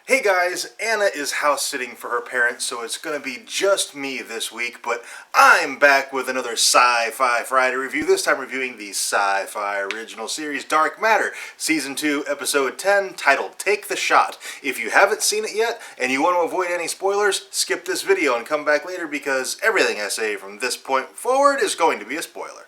Hey guys, Anna is house sitting for her parents, so it's going to be just me this week, but I'm back with another Sci-Fi Friday review, this time reviewing the sci-fi original series Dark Matter, Season 2, Episode 10, titled Take the Shot. If you haven't seen it yet, and you want to avoid any spoilers, skip this video and come back later because everything I say from this point forward is going to be a spoiler.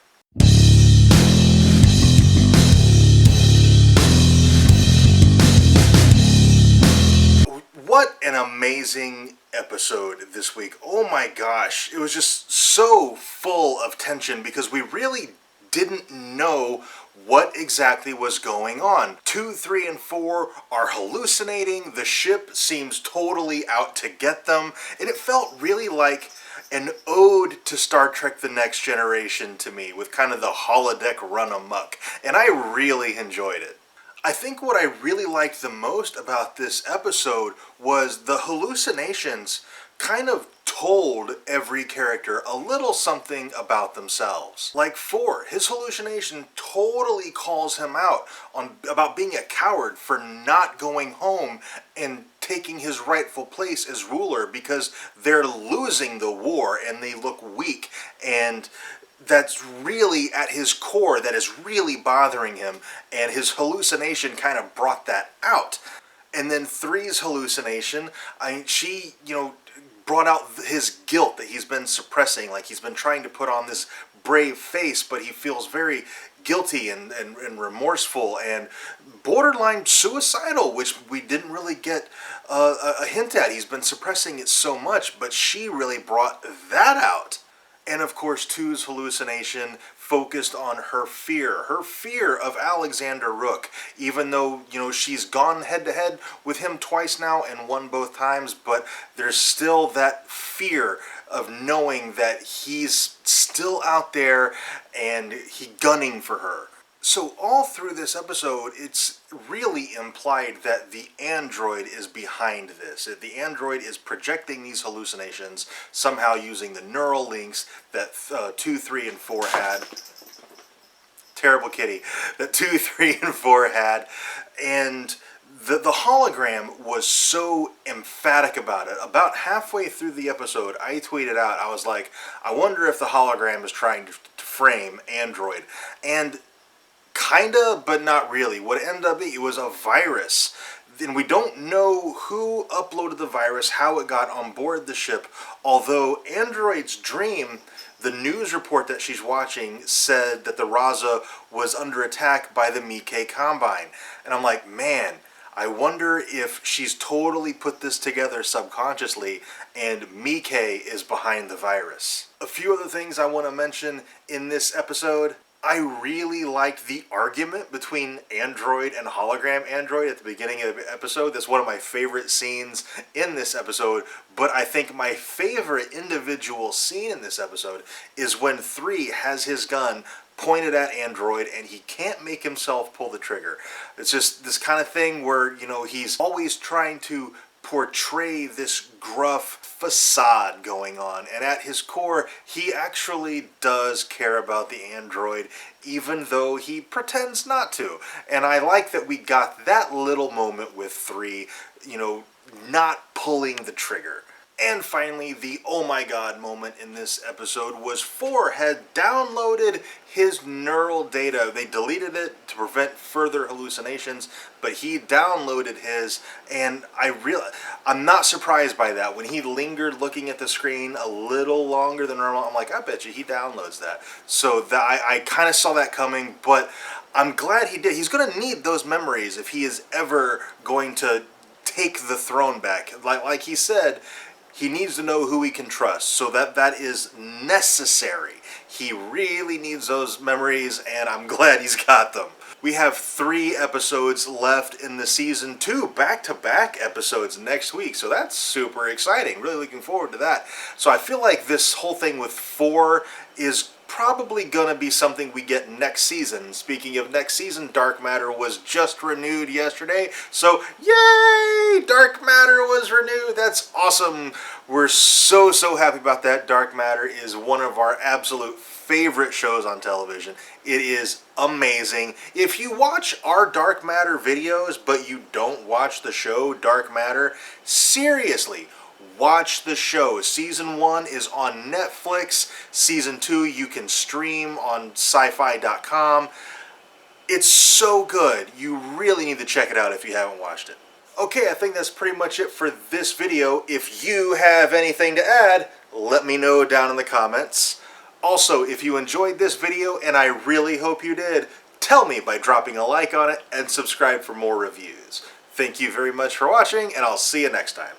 What an amazing episode this week. Oh my gosh. It was just so full of tension because we really didn't know what exactly was going on. 2, 3, and 4 are hallucinating. The ship seems totally out to get them. And it felt really like an ode to Star Trek The Next Generation to me, with kind of the holodeck run amok. And I really enjoyed it. I think what I really liked the most about this episode was the hallucinations kind of told every character a little something about themselves. Like 4, his hallucination totally calls him out about being a coward for not going home and taking his rightful place as ruler because they're losing the war and they look weak, and that's really at his core, that is really bothering him, and his hallucination kind of brought that out. And then 3's hallucination, she brought out his guilt that he's been suppressing. Like, he's been trying to put on this brave face, but he feels very guilty and remorseful and borderline suicidal, which we didn't really get a hint at. He's been suppressing it so much, but she really brought that out. And of course, 2's hallucination focused on her fear of Alexander Rook, even though, she's gone head-to-head with him twice now and won both times, but there's still that fear of knowing that he's still out there and he gunning for her. So all through this episode, it's really implied that the android is behind this. The android is projecting these hallucinations, somehow using the neural links that 2, 3, and 4 had. Terrible kitty. That 2, 3, and 4 had. And the hologram was so emphatic about it. About halfway through the episode, I tweeted out, I was like, I wonder if the hologram is trying to frame Android. And kinda, but not really. What it ended up being, it was a virus. And we don't know who uploaded the virus, how it got on board the ship, although Android's dream, the news report that she's watching, said that the Raza was under attack by the Mikkei Combine. And I'm like, man, I wonder if she's totally put this together subconsciously and Mikkei is behind the virus. A few other things I want to mention in this episode. I really liked the argument between Android and Hologram Android at the beginning of the episode. That's one of my favorite scenes in this episode. But I think my favorite individual scene in this episode is when 3 has his gun pointed at Android and he can't make himself pull the trigger. It's just this kind of thing where, he's always trying to portray this gruff facade going on, and at his core he actually does care about the android, even though he pretends not to. And I like that we got that little moment with 3 not pulling the trigger. And finally, the oh my god moment in this episode was 4 had downloaded his neural data. They deleted it to prevent further hallucinations, but he downloaded his, and I'm not surprised by that. When he lingered looking at the screen a little longer than normal, I'm like, I bet you he downloads that. So I kind of saw that coming, but I'm glad he did. He's going to need those memories if he is ever going to take the throne back. Like he said, he needs to know who he can trust, so that is necessary. He really needs those memories, and I'm glad he's got them. We have 3 episodes left in the Season 2, back-to-back episodes next week, so that's super exciting. Really looking forward to that. So I feel like this whole thing with 4 is probably going to be something we get next season. Speaking of next season, Dark Matter was just renewed yesterday, so yay! Dark Matter was renewed. That's awesome. We're so happy about that. Dark Matter is one of our absolute favorite shows on television. It is amazing. If you watch our Dark Matter videos, but you don't watch the show Dark Matter, seriously, watch the show. Season 1 is on Netflix. Season 2 you can stream on sci-fi.com. It's so good. You really need to check it out if you haven't watched it. Okay, I think that's pretty much it for this video. If you have anything to add, let me know down in the comments. Also, if you enjoyed this video, and I really hope you did, tell me by dropping a like on it and subscribe for more reviews. Thank you very much for watching, and I'll see you next time.